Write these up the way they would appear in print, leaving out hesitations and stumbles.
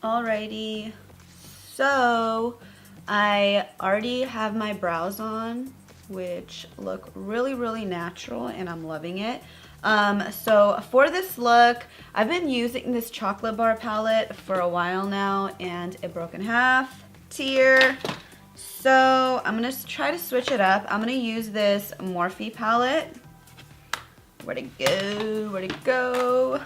Alrighty, so I already have my brows on, which look really natural, and I'm loving it. So for this look, I've been using this chocolate bar palette for a while now, and it broke in half. Tear. So I'm gonna try to switch it up. I'm gonna use this Morphe palette. Where'd it go? Where'd it go?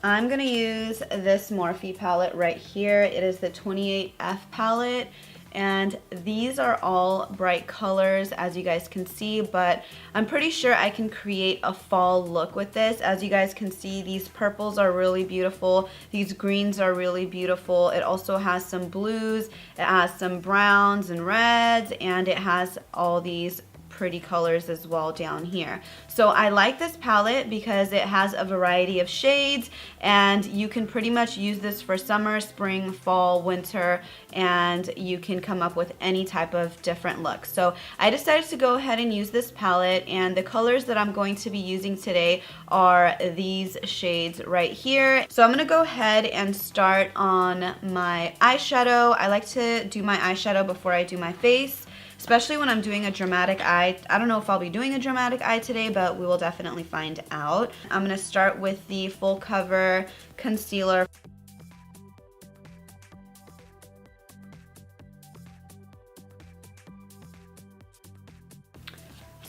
I'm gonna use this Morphe palette right here. It is the 28F palette, and these are all bright colors, as you guys can see, but I'm pretty sure I can create a fall look with this. As you guys can see, these purples are really beautiful. These greens are really beautiful. It also has some blues, it has some browns and reds, and it has all these pretty colors as well down here. So I like this palette because it has a variety of shades, and you can pretty much use this for summer, spring, fall, winter, and you can come up with any type of different look. So I decided to go ahead and use this palette, and the colors that I'm going to be using today are these shades right here. So I'm gonna go ahead and start on my eyeshadow. I like to do my eyeshadow before I do my face, especially when I'm doing a dramatic eye. I don't know if I'll be doing a dramatic eye today, but we will definitely find out. I'm gonna start with the full cover concealer.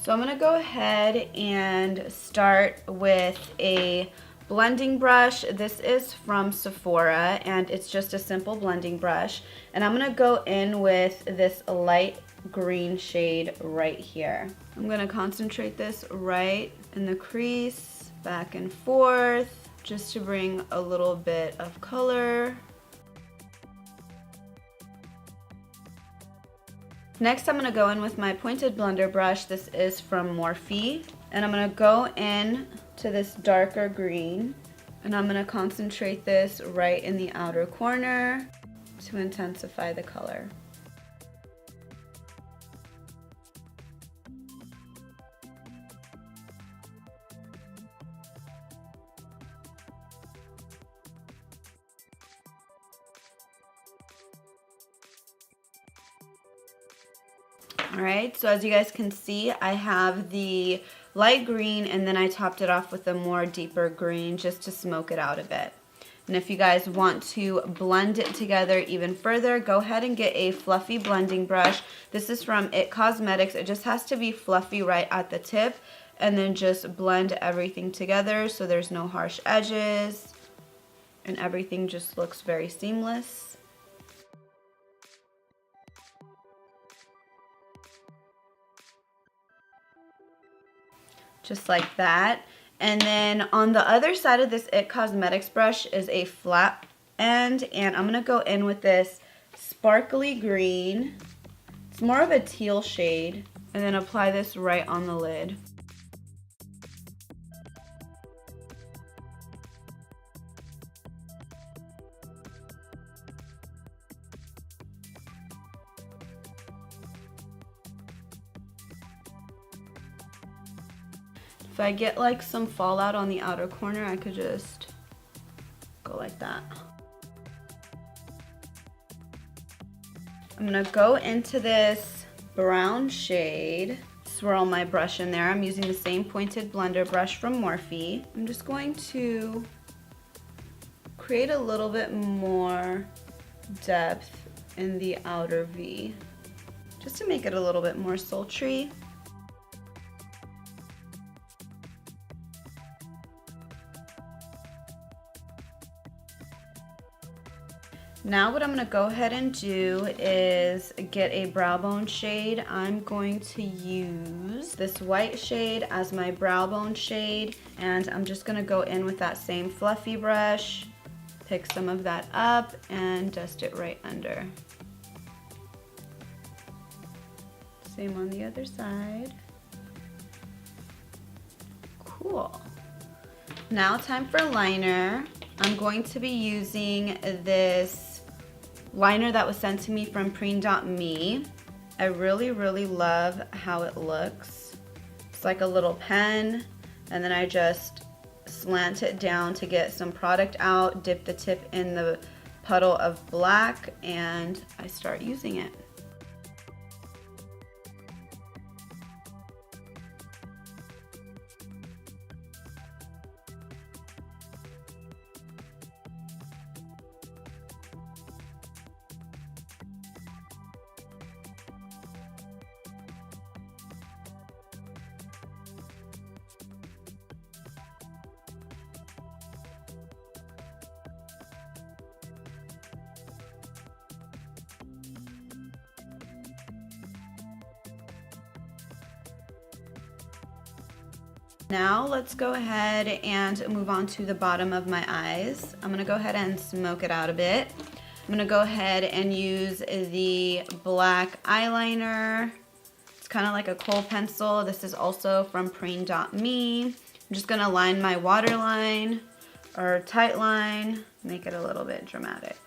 So I'm gonna go ahead and start with a blending brush. This is from Sephora, and it's just a simple blending brush. And I'm gonna go in with this light green shade right here. I'm gonna concentrate this right in the crease, back and forth, just to bring a little bit of color. Next, I'm gonna go in with my pointed blender brush. This is from Morphe, and I'm gonna go in to this darker green, and I'm gonna concentrate this right in the outer corner to intensify the color. Alright, so as you guys can see, I have the light green, and then I topped it off with a more deeper green just to smoke it out a bit. And if you guys want to blend it together even further, go ahead and get a fluffy blending brush. This is from It Cosmetics. It just has to be fluffy right at the tip, and then just blend everything together so there's no harsh edges, and everything just looks very seamless. Just like that. And then on the other side of this It Cosmetics brush is a flat end, and I'm gonna go in with this sparkly green. It's more of a teal shade, and then apply this right on the lid. If I get like some fallout on the outer corner, I could just go like that. I'm gonna go into this brown shade, swirl my brush in there. I'm using the same pointed blender brush from Morphe. I'm just going to create a little bit more depth in the outer V, just to make it a little bit more sultry. Now what I'm going to go ahead and do is get a brow bone shade. I'm going to use this white shade as my brow bone shade, and I'm just going to go in with that same fluffy brush, pick some of that up, and dust it right under. Same on the other side. Cool. Now time for liner. I'm going to be using this liner that was sent to me from Preen.me. I really love how it looks. It's like a little pen, and then I just slant it down to get some product out, dip the tip in the puddle of black and I start using it. Now let's go ahead and move on to the bottom of my eyes. I'm gonna go ahead and smoke it out a bit. I'm gonna go ahead and use the black eyeliner. It's kind of like a kohl pencil. This is also from Preen.me. I'm just gonna line my waterline or tight line, make it a little bit dramatic.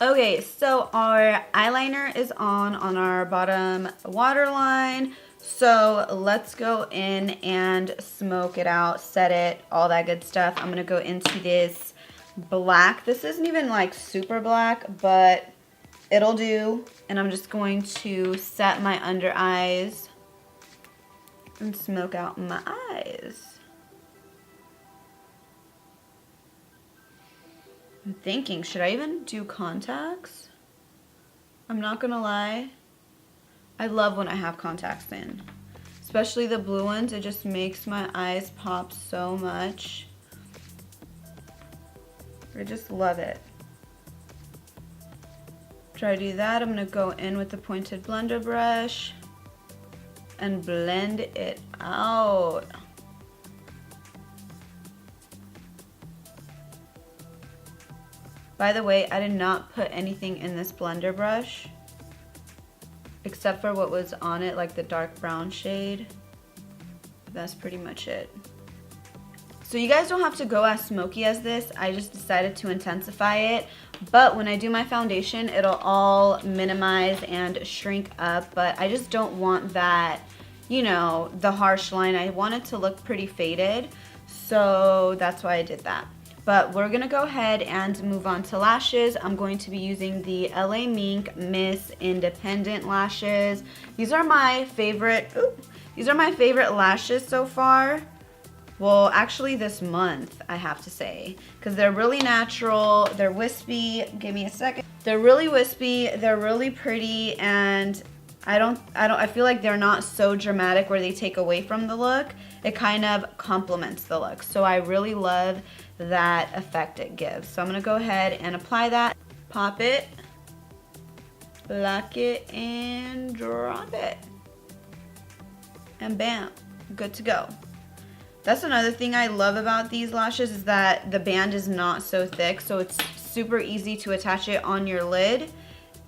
Okay, so our eyeliner is on our bottom waterline. So let's go in and smoke it out, set it, all that good stuff. I'm gonna go into this black. This isn't even like super black, but it'll do. And I'm just going to set my under eyes and smoke out my eyes. I'm thinking, should I even do contacts? I'm not gonna lie. I love when I have contacts in, especially the blue ones. It just makes my eyes pop so much. I just love it. Try to do that. I'm gonna go in with the pointed blender brush and blend it out. By the way, I did not put anything in this blender brush except for what was on it, like the dark brown shade. That's pretty much it. So you guys don't have to go as smoky as this. I just decided to intensify it. But when I do my foundation, it'll all minimize and shrink up. But I just don't want that, you know, the harsh line. I want it to look pretty faded. So that's why I did that. But we're gonna go ahead and move on to lashes. I'm going to be using the LA Mink Miss Independent lashes. These are my favorite, these are my favorite lashes so far. Well, actually this month, I have to say, because they're really natural, they're wispy. Give me a second. They're really wispy, they're really pretty, and I feel like they're not so dramatic where they take away from the look. It kind of complements the look. So I really love that effect it gives. So I'm gonna go ahead and apply that, pop it, lock it, and drop it. And bam, good to go. That's another thing I love about these lashes is that the band is not so thick, so it's super easy to attach it on your lid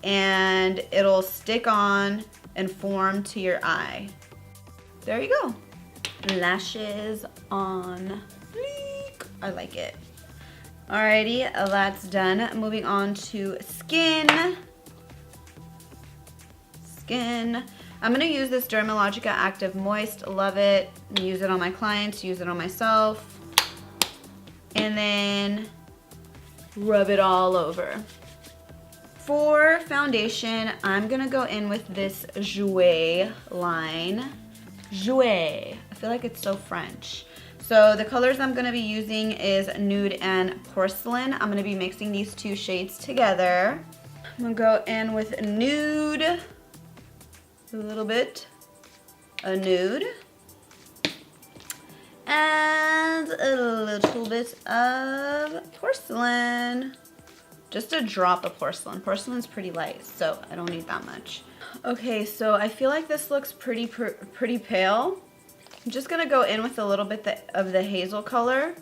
and it'll stick on and form to your eye. There you go. Lashes on fleek. I like it. Alrighty, that's done. Moving on to skin. I'm gonna use this Dermalogica Active Moist. Love it. Use it on my clients, use it on myself. And then rub it all over. For foundation, I'm gonna go in with this Jouer line. Jouer. I feel like it's so French. So the colors I'm gonna be using is Nude and Porcelain. I'm gonna be mixing these two shades together. I'm gonna go in with Nude, a little bit, a Nude, and a little bit of Porcelain. Just a drop of Porcelain. Porcelain's pretty light, so I don't need that much. Okay, so I feel like this looks pretty pale. I'm just gonna go in with a little bit of the hazel color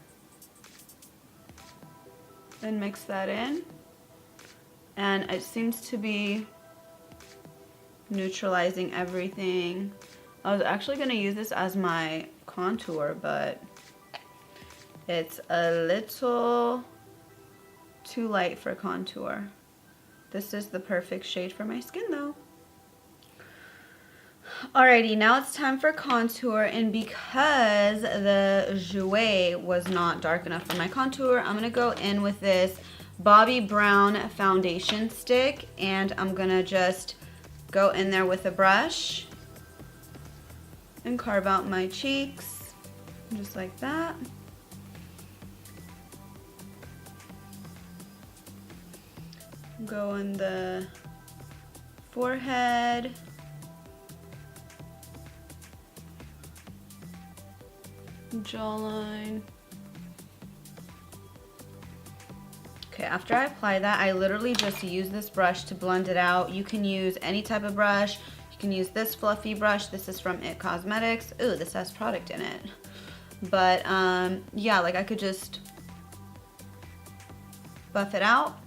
and mix that in. And it seems to be neutralizing everything. I was actually gonna use this as my contour, but it's a little too light for contour. This is the perfect shade for my skin though. Alrighty, now it's time for contour, and because the Jouer was not dark enough for my contour, I'm gonna go in with this Bobbi Brown foundation stick, and I'm gonna just go in there with a brush and carve out my cheeks, just like that. Go in the forehead. Jawline. Okay, after I apply that, I literally just use this brush to blend it out. You can use any type of brush. You can use this fluffy brush. This is from It Cosmetics. Ooh, this has product in it. But yeah, like I could just buff it out.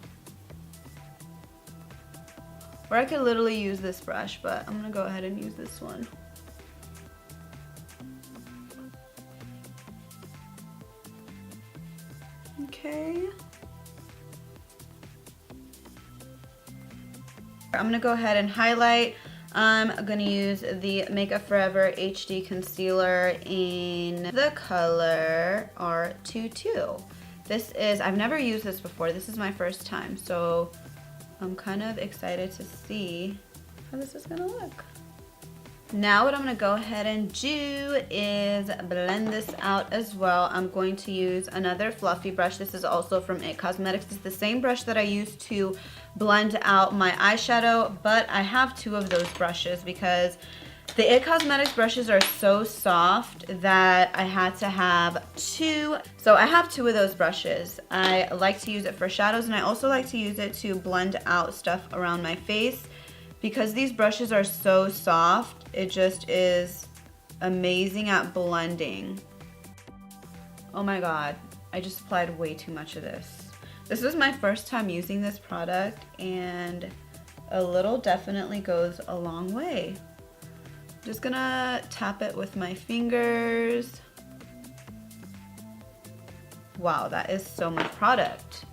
Or I could literally use this brush, but I'm gonna go ahead and use this one. Okay. I'm gonna go ahead and highlight. I'm gonna use the Makeup Forever HD Concealer in the color R22. This is, I've never used this before. This is my first time, so I'm kind of excited to see how this is gonna look. Now what I'm gonna go ahead and do is blend this out as well. I'm going to use another fluffy brush. This is also from It Cosmetics. It's the same brush that I used to blend out my eyeshadow, but I have two of those brushes because the It Cosmetics brushes are so soft that I had to have two. So I have two of those brushes. I like to use it for shadows, and I also like to use it to blend out stuff around my face. Because these brushes are so soft, it just is amazing at blending. Oh my God, I just applied way too much of this. This was my first time using this product, and a little definitely goes a long way. Just gonna tap it with my fingers. Wow, that is so much product.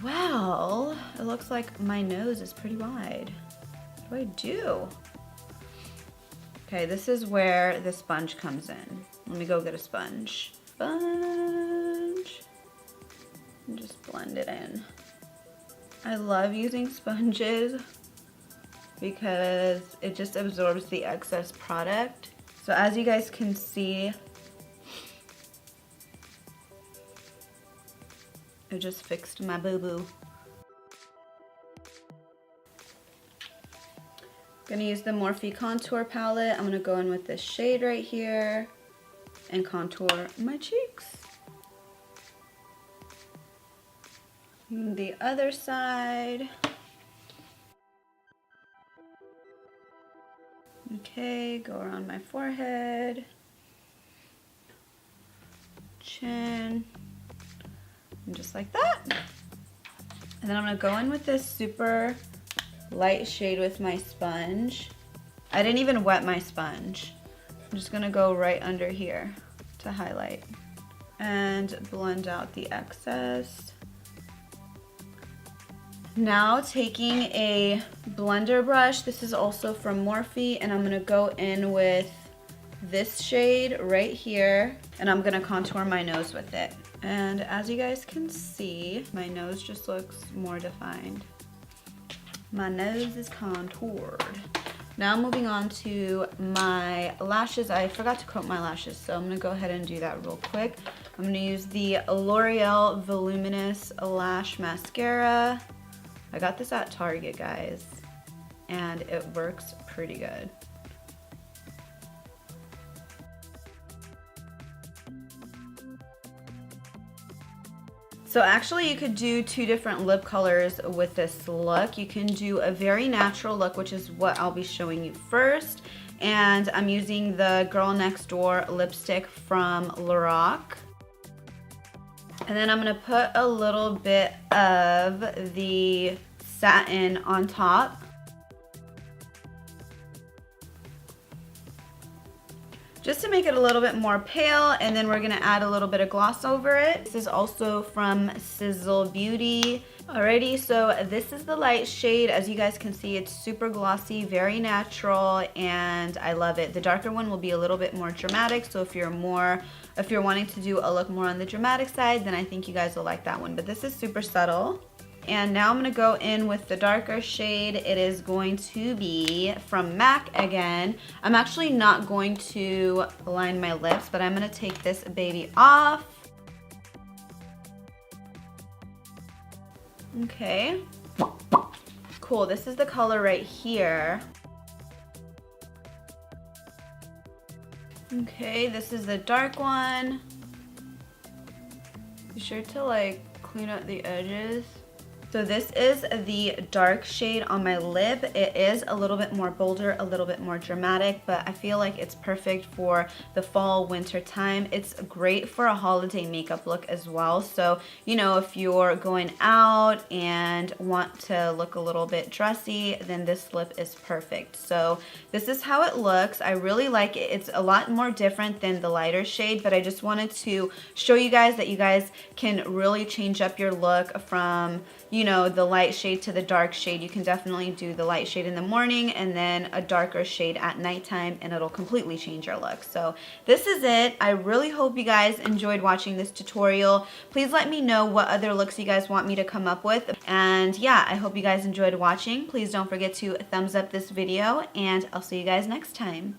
Well, it looks like my nose is pretty wide. What do I do? Okay, this is where the sponge comes in. Let me go get a sponge. Sponge. And just blend it in. I love using sponges because it just absorbs the excess product. So as you guys can see, I just fixed my boo-boo. Gonna use the Morphe Contour Palette. I'm gonna go in with this shade right here and contour my cheeks. And the other side. Okay, go around my forehead, chin, and just like that. And then I'm gonna go in with this super light shade with my sponge. I didn't even wet my sponge. I'm just gonna go right under here to highlight and blend out the excess. Now taking a blender brush, this is also from Morphe, and I'm gonna go in with this shade right here, and I'm gonna contour my nose with it. And as you guys can see, my nose just looks more defined. My nose is contoured. Now moving on to my lashes. I forgot to coat my lashes, so I'm gonna go ahead and do that real quick. I'm gonna use the L'Oreal Voluminous Lash Mascara. I got this at Target, guys, and it works pretty good. So actually you could do two different lip colors with this look. You can do a very natural look, which is what I'll be showing you first. And I'm using the Girl Next Door lipstick from Lorac. And then I'm gonna put a little bit of the satin on top. Just to make it a little bit more pale, and then we're gonna add a little bit of gloss over it. This is also from Sizzle Beauty. Alrighty, so this is the light shade. As you guys can see, it's super glossy, very natural, and I love it. The darker one will be a little bit more dramatic, so if you're more if you're wanting to do a look more on the dramatic side, then I think you guys will like that one. But this is super subtle. And now I'm going to go in with the darker shade. It is going to be from MAC again. I'm actually not going to line my lips, but I'm going to take this baby off. Okay. Cool, this is the color right here. Okay, this is the dark one. Be sure to like clean up the edges. So this is the dark shade on my lip. It is a little bit more bolder, a little bit more dramatic, but I feel like it's perfect for the fall, winter time. It's great for a holiday makeup look as well. So, you know, if you're going out and want to look a little bit dressy, then this lip is perfect. So this is how it looks. I really like it. It's a lot more different than the lighter shade, but I just wanted to show you guys that you guys can really change up your look from, you know, the light shade to the dark shade. You can definitely do the light shade in the morning and then a darker shade at nighttime, and it'll completely change your look. So this is it. I really hope you guys enjoyed watching this tutorial. Please let me know what other looks you guys want me to come up with. And yeah, I hope you guys enjoyed watching. Please don't forget to thumbs up this video, and I'll see you guys next time.